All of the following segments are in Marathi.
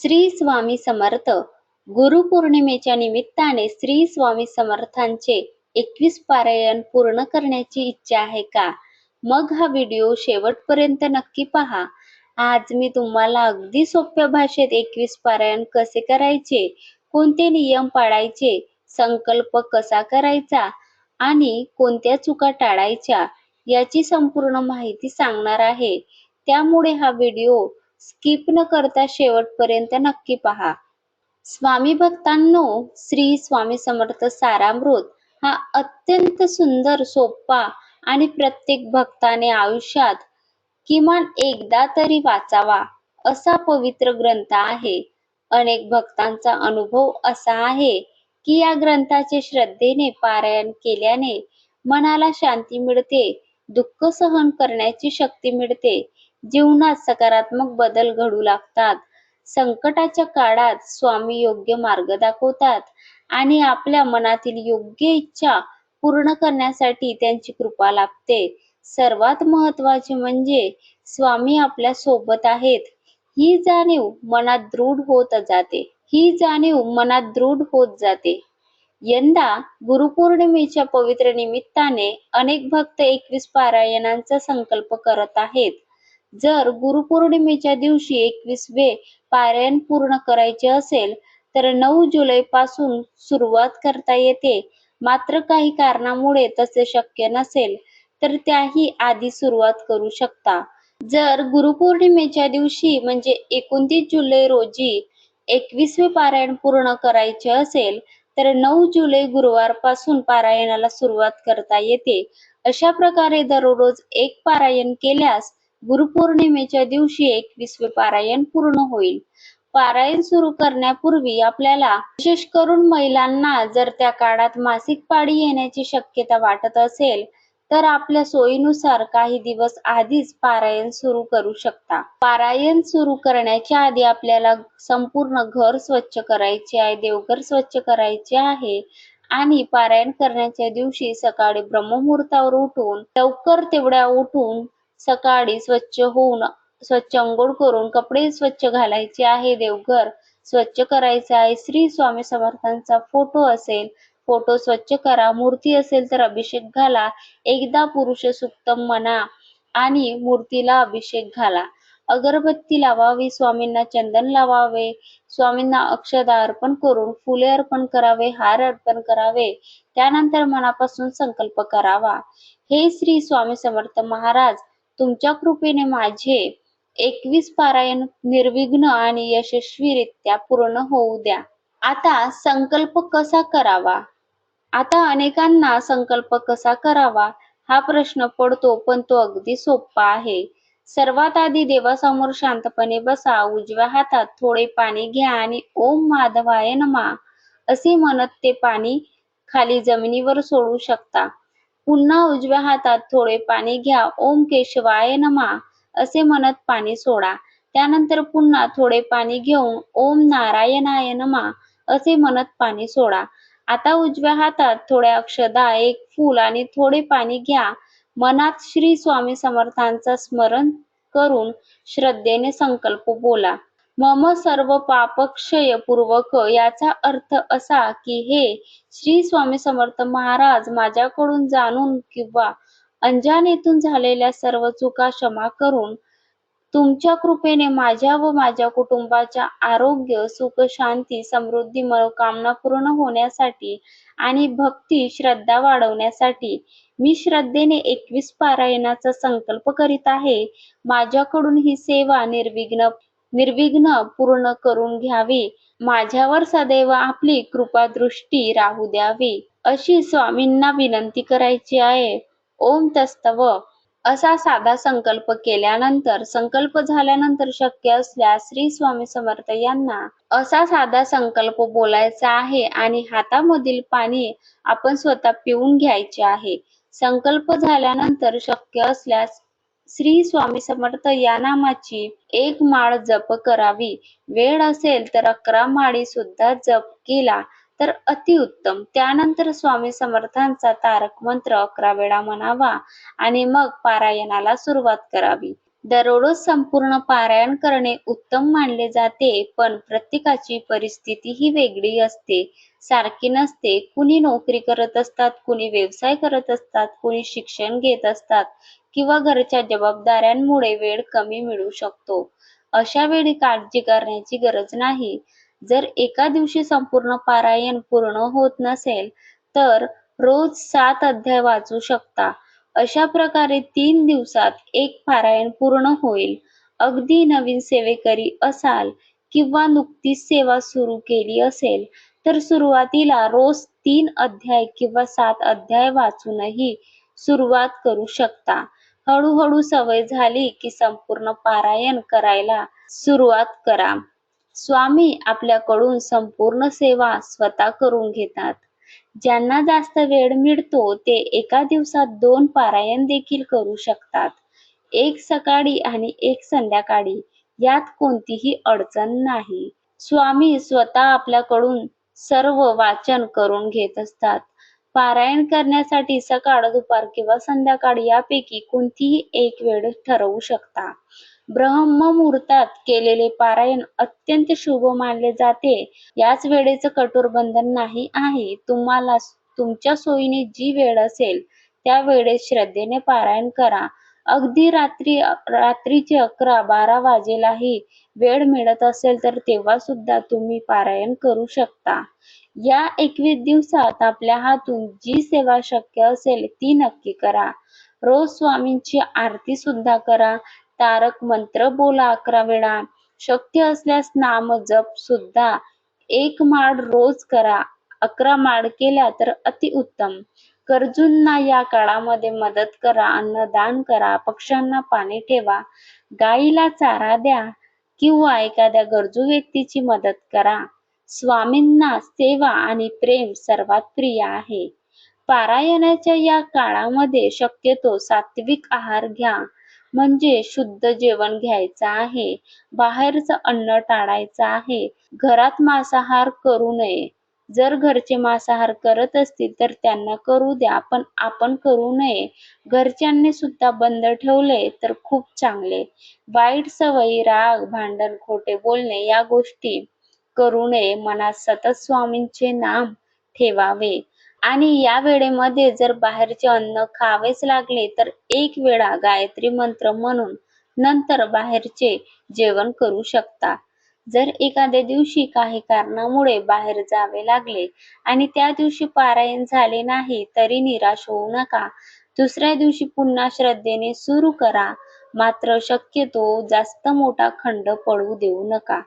श्री स्वामी समर्थ. गुरुपौर्णिमेच्या निमित्ताने श्री स्वामी समर्थांचे 21 पारायण पूर्ण करण्याची इच्छा आहे का? मग हा व्हिडिओ शेवटपर्यंत नक्की पहा. आज मी तुम्हाला अगदी सोप्या भाषेत 21 पारायण कसे करायचे, कोणते नियम पाळायचे, संकल्प कसा करायचा आणि कोणत्या चुका टाळायच्या याची संपूर्ण माहिती सांगणार आहे. त्यामुळे हा व्हिडिओ स्किप न करता शेवटपर्यंत नक्की पहा. स्वामी भक्तांनो, श्री स्वामी समर्थ सारामृत हा अत्यंत सुंदर, सोपा आणि प्रत्येक भक्ताने आयुष्यात किमान एकदा तरी वाचावा असा पवित्र ग्रंथ आहे. अनेक भक्तांचा अनुभव असा आहे की या ग्रंथाचे श्रद्धेने पारायण केल्याने मनाला शांती मिळते, दुःख सहन करण्याची शक्ती मिळते, जीवनात सकारात्मक बदल घडू लागतात. संकटाच्या काळात स्वामी योग्य मार्ग दाखवतात आणि आपल्या मनातील योग्य इच्छा पूर्ण करण्यासाठी त्यांची कृपा लाभते. सर्वात महत्त्वाचे म्हणजे स्वामी आपल्या सोबत आहेत ही जाणीव मनात दृढ होत जाते. यंदा गुरुपौर्णिमेच्या पवित्र निमित्ताने अनेक भक्त 21 पारायणांचा संकल्प करत आहेत. जर गुरुपौर्णिमेच्या दिवशी 21वे पारायण पूर्ण करायचे असेल तर 9 जुलै पासून सुरुवात करता येते. मात्र काही कारणामुळे तसे शक्य नसेल तर त्याही आधी सुरुवात करू शकता. जर गुरुपौर्णिमेच्या दिवशी म्हणजे 29 जुलै रोजी 21वे पारायण पूर्ण करायचे असेल तर 9 जुलै गुरुवारपासून पारायणाला सुरुवात करता येते. अशा प्रकारे दररोज एक पारायण केल्यास गुरुपौर्णिमेच्या दिवशी 21वे पारायण पूर्ण होईल. पारायण सुरू करण्यापूर्वी आपल्याला, विशेष करून महिलांना, जर त्या काळात मासिक पाळी येण्याची शक्यता वाटत असेल तर आपल्या सोयीनुसार काही दिवस आधीच पारायण सुरू करू शकता. पारायण सुरू करण्याच्या आधी आपल्याला संपूर्ण घर स्वच्छ करायचे आहे, देवघर स्वच्छ करायचे आहे आणि पारायण करण्याच्या दिवशी सकाळी ब्रह्ममुहूर्तावर उठून, लवकर तेवढ्या उठून सकाळी स्वच्छ अंघोळ करून कपडे स्वच्छ घालायचे आहे, देवघर स्वच्छ करायचे आहे. श्री स्वामी समर्थांचा फोटो असेल, फोटो स्वच्छ करा, मूर्ती असेल तर अभिषेक घाला, एकदा पुरुष सुक्तम म्हणा आणि मूर्तीला अभिषेक घाला. अगरबत्ती लावावी, स्वामींना चंदन लावावे, स्वामींना अक्षदा अर्पण करून फुले अर्पण करावे, हार अर्पण करावे. त्यानंतर मनापासून संकल्प करावा, हे श्री स्वामी समर्थ महाराज, तुमच्या कृपेने माझे 21 पारायण निर्विघ्न आणि यशस्वीरित्या पूर्ण होऊ द्या. आता संकल्प कसा करावा? आता अनेकांना संकल्प कसा करावा हा प्रश्न पडतो, पण तो अगदी सोपा आहे. सर्वात आधी देवासमोर शांतपणे बसा. उजव्या हातात थोडे पाणी घ्या आणि ओम माधवाय नमः असे म्हणत ते पाणी खाली जमिनीवर सोडू शकता. पुन्हा उजव्या हातात थोडे पाणी घ्या. ओम केशवाय नमः असे म्हणत पाणी सोडा. त्यानंतर पुन्हा थोडे पाणी घेऊन ओम नारायणाय नमः असे म्हणत पाणी सोडा. आता उजव्या हातात थोड्या अक्षदा, एक फूल आणि थोडे पाणी घ्या. मनात श्री स्वामी समर्थांचा स्मरण करून श्रद्धेने संकल्प बोला. मम सर्व पापक्षय पूर्वक. याचा अर्थ असा की हे श्री स्वामी समर्थ महाराज, माझ्याकडून जाणून किंवा अनजाणीतून झालेल्या सर्व चुका क्षमा करून तुमच्या कृपेने माझ्या व माझ्या कुटुंबाच्या आरोग्य, सुख, शांती, समृद्धी, मनोकामना पूर्ण होण्यासाठी आणि भक्ती, श्रद्धा वाढवण्यासाठी मी श्रद्धेने 21 पारायणाचा संकल्प करीत आहे. माझ्याकडून ही सेवा निर्विघ्न पूर्ण करून घ्यावी. माझ्यावर सदैव आपली कृपा दृष्टी राहू द्यावी अशी स्वामींना विनंती करायची आहे. ओम तस्तव. असा साधा संकल्प केल्यानंतर, संकल्प झाल्यानंतर शक्य असल्यास श्री स्वामी समर्थ यांना असा साधा संकल्प बोलायचा आहे आणि हातामधील पाणी आपण स्वतः पिऊन घ्यायचे आहे. संकल्प झाल्यानंतर शक्य असल्यास श्री स्वामी समर्थ या नामाची 1 माळ जप करावी. वेळ असेल तर 11 माळी सुद्धा जप केला तर अतिउत्तम. त्यानंतर स्वामी समर्थांचा तारक मंत्र 11 वेळा म्हणावा आणि मग पारायणाला सुरुवात करावी. दररोज संपूर्ण पारायण करणे उत्तम मानले जाते, पण प्रत्येकाची परिस्थिती ही वेगळी असते, सारखी नसते. कुणी नोकरी करत असतात, कुणी व्यवसाय करत असतात, कुणी शिक्षण घेत असतात किंवा घरच्या जबाबदाऱ्यांमुळे वेळ कमी मिळू शकतो. अशा वेळी काळजी करण्याची गरज नाही. जर एका दिवशी संपूर्ण पारायण पूर्ण होत नसेल, तर रोज 7 अध्याय वाचू शकता. अशा प्रकारे 3 दिवसात एक पारायण पूर्ण होईल. अगदी नवीन सेवेकरी असाल किंवा नुकतीच सेवा सुरू केली असेल, तर सुरुवातीला रोज 3 अध्याय किंवा 7 अध्याय वाचूनही सुरुवात करू शकता. हळूहळू सवय झाली की संपूर्ण पारायण करायला सुरुवात करा. स्वामी आपल्याकडून संपूर्ण सेवा स्वतः करून घेतात. ज्यांना जास्त वेळ मिळतो ते एका दिवसात 2 पारायण देखील करू शकतात. एक सकाळी आणि एक संध्याकाळी, यात कोणतीही अडचण नाही. स्वामी स्वतः आपल्याकडून सर्व वाचन करून घेत असतात. पारायण करण्यासाठी सकाळ, दुपार किंवा संध्याकाळ यापैकी कोणतीही एक वेळ ठरवू शकता. ब्रह्ममुहूर्तात केलेले पारायण अत्यंत शुभ मानले जाते. याच वेळेचं कठोर बंधन नाही आहे. तुम्हाला तुमच्या सोयीने जी वेळ असेल त्या वेळेत श्रद्धेने पारायण करा. अगदी रात्रीचे 11-12 वाजेलाही वेळ मिळत असेल तर तेव्हा सुद्धा तुम्ही पारायण करू शकता. या 21 दिवसात आपल्या हातून जी सेवा शक्य असेल ती नक्की करा. रोज स्वामींची आरती सुद्धा करा. तारक मंत्र बोला 11 वेळा. शक्य असल्यास नाम जप सुद्धा 1 माळ रोज करा. 11 माळ केल्या तर अतिउत्तम. गरजूंना या काळामध्ये मदत करा, अन्नदान करा, पक्ष्यांना पाणी ठेवा, गाईला चारा द्या किंवा एखाद्या गरजू व्यक्तीची मदत करा. स्वामींना सेवा आणि प्रेम सर्वात प्रिय आहे. पारायणाच्या या काळामध्ये शक्यतो सात्विक आहार घ्या, म्हणजे शुद्ध जेवण घ्यायचं आहे. बाहेरचं अन्न टाळायचं आहे. घरात मांसाहार करू नये. जर घरचे मांसाहार करत असतील तर त्यांना करू द्या, पण आपण करू नये. घरच्यांनी सुद्धा बंद ठेवले तर खूप चांगले. वाईट सवयी, राग, भांडण, खोटे बोलणे या गोष्टी करू नये. मनात सतत स्वामींचे नाम ठेवावे. आणि या वेळेमध्ये जर बाहेरचे अन्न खावेच लागले तर 1 वेळा गायत्री मंत्र म्हणून नंतर बाहेरचे जेवण करू शकता. जर एखाद्या दिवशी काही कारणामुळे बाहेर जावे लागले आणि त्या दिवशी पारायण झाले नाही तरी निराश होऊ नका. दुसऱ्या दिवशी पुन्हा श्रद्धेने सुरू करा. मात्र शक्यतो जास्त मोठा खंड पडू देऊ नका.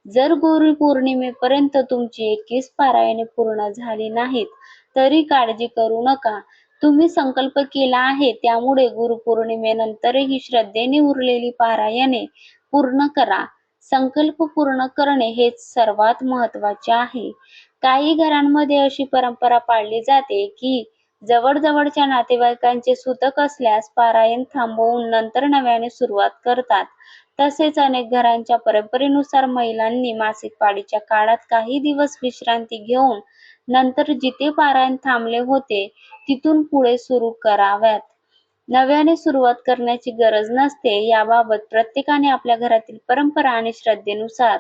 जर गुरुपौर्णिमेपर्यंत तुमची 21 पारायणे पूर्ण झाली नाहीत तरी काळजी करू नका. तुम्ही संकल्प केला आहे त्यामुळे गुरुपौर्णिमेनंतरही श्रद्धेने उरलेली पारायणे पूर्ण करा. संकल्प पूर्ण करणे हेच सर्वात महत्त्वाचे आहे. काही घरांमध्ये अशी परंपरा पाळली जाते की जवळजवळच्या नातेवाईकांचे सुतक असल्यास पारायण थांबवून नंतर नव्याने सुरुवात करतात. तसेच अनेक घरांच्या परंपरेनुसार महिलांनी मासिक पाळीच्या काळात काही दिवस विश्रांती घेऊन नंतर जिथे पारायण थांबले होते तिथून पुढे सुरू कराव्यात. नव्याने सुरुवात करण्याची गरज नसते. याबाबत प्रत्येकाने आपल्या घरातील परंपरा आणि श्रद्धेनुसार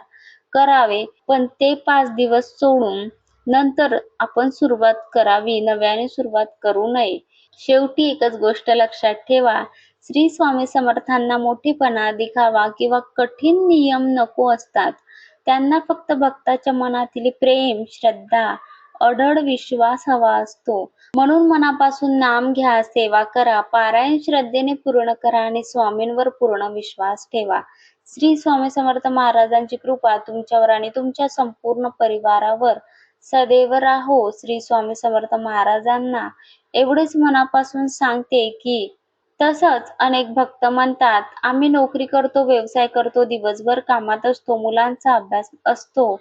करावे, पण ते 5 दिवस सोडून नंतर आपण सुरुवात करावी, नव्याने सुरुवात करू नये. शेवटी एकच गोष्ट लक्षात ठेवा, श्री स्वामी समर्थांना मोठेपणा, दिखावा किंवा कठीण नियम नको असतात. त्यांना फक्त भक्ताच्या मनातील प्रेम, श्रद्धा, अढळ विश्वास हवा असतो. म्हणून मनापासून नाम घ्या, सेवा करा, पारायण श्रद्धेने पूर्ण करा आणि स्वामींवर पूर्ण विश्वास ठेवा. श्री स्वामी समर्थ महाराजांची कृपा तुमच्यावर आणि तुमच्या संपूर्ण परिवारावर सदैव राहो. श्री स्वामी समर्थ महाराजांना एवढेच मनापासून सांगते की तसंच अनेक भक्त म्हणतात, आम्ही नोकरी करतो, व्यवसाय करतो, दिवसभर कामात असतो, मुलांचा अभ्यास असतो,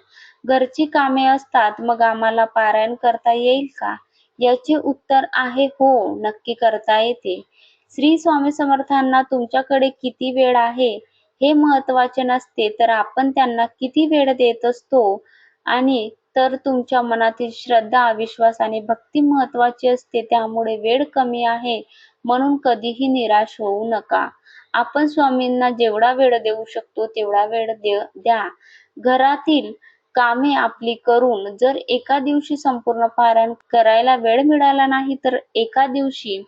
घरची कामे असतात, मग आम्हाला पारायण करता येईल का? याचे उत्तर आहे हो, नक्की करता येते. श्री स्वामी समर्थांना तुमच्याकडे किती वेळ आहे हे महत्त्वाचे नसते, तर आपण त्यांना किती वेळ देत असतो आणि तर तुमच्या मनातील श्रद्धा, विश्वास आणि भक्ती महत्वाची असते. त्यामुळे वेळ कमी आहे म्हणून कधीही निराश होऊ नका. आपण स्वामींना जेवढा वेळ देऊ शकतो तेवढा वेळ द्या. घरातील कामे आपली करून जर एका दिवशी संपूर्ण पारायण करायला वेळ मिळाला नाही तर एका दिवशी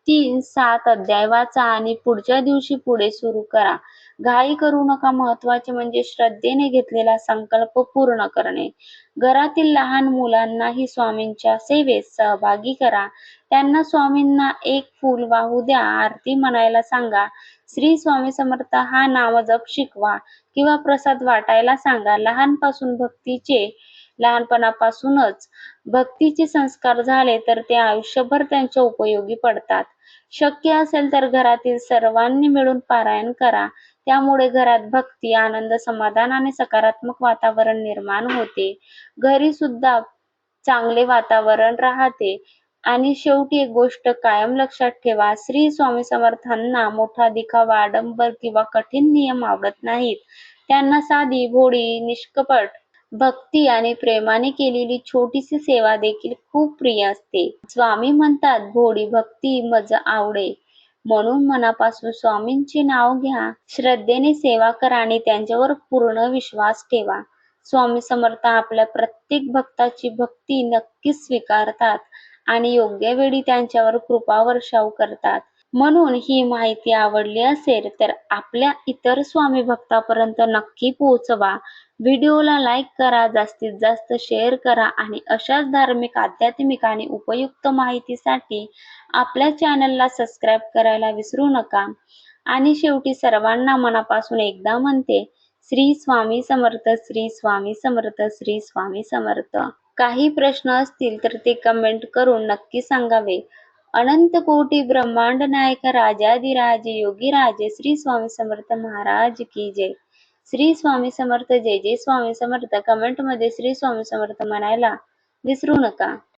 3-7 अध्याय वाचा आणि पुढच्या दिवशी पुढे सुरू करा. घाई करू नका. महत्वाचे म्हणजे श्रद्धेने घेतलेला संकल्प पूर्ण करणे. घरातील लहान मुलांनाही स्वामींच्या सेवेत सहभागी करा. त्यांना स्वामींना एक फूल वाहू द्या, आरती म्हणायला सांगा, श्री स्वामी समर्थ हा नामजप शिकवा किंवा प्रसाद वाटायला सांगा. लहानपणापासूनच भक्तीचे संस्कार झाले तर ते आयुष्यभर त्यांच्या उपयोगी पडतात. शक्य असेल तर घरातील सर्वांनी मिळून पारायण करा. त्यामुळे घरात भक्ती, आनंद, समाधान आणि सकारात्मक वातावरण निर्माण होते. घरी सुद्धा चांगले वातावरण राहते. आणि शेवटी एक गोष्ट कायम लक्षात ठेवा, श्री स्वामी समर्थांना मोठा दिखावा, आडंबर किंवा कठीण नियम आवडत नाहीत. त्यांना साधी, भोळी, निष्कपट भक्ती आणि प्रेमाने केलेली छोटीशी सेवा देखील खूप प्रिय असते. स्वामी म्हणतात, भोळी भक्ती मज आवडे. म्हणून मनापासून स्वामींचे नाव घ्या, श्रद्धेने सेवा करा आणि त्यांच्यावर पूर्ण विश्वास ठेवा. स्वामी समर्थ आपल्या प्रत्येक भक्ताची भक्ती नक्कीच स्वीकारतात आणि योग्य वेळी त्यांच्यावर कृपा वर्षाव करतात. म्हणून ही माहिती आवडली असेल तर आपल्या इतर स्वामी भक्तांपर्यंत नक्की पोहोचवा. व्हिडिओला लाईक करा, जास्तीत जास्त शेअर करा आणि अशाच धार्मिक, आध्यात्मिक आणि उपयुक्त माहितीसाठी आपल्या चॅनलला सबस्क्राईब करायला विसरू नका. आणि शेवटी सर्वांना मनापासून एकदा म्हणते, श्री स्वामी समर्थ, श्री स्वामी समर्थ, श्री स्वामी समर्थ. काही प्रश्न असतील तर ते कमेंट करून नक्की सांगावे. अनंत कोटी ब्रह्मांड नायक राजाधिराज योगीराज श्री स्वामी समर्थ महाराज की जय. श्री स्वामी समर्थ. जय जय स्वामी समर्थ. कमेंट मध्ये श्री स्वामी समर्थ म्हणायला विसरू नका.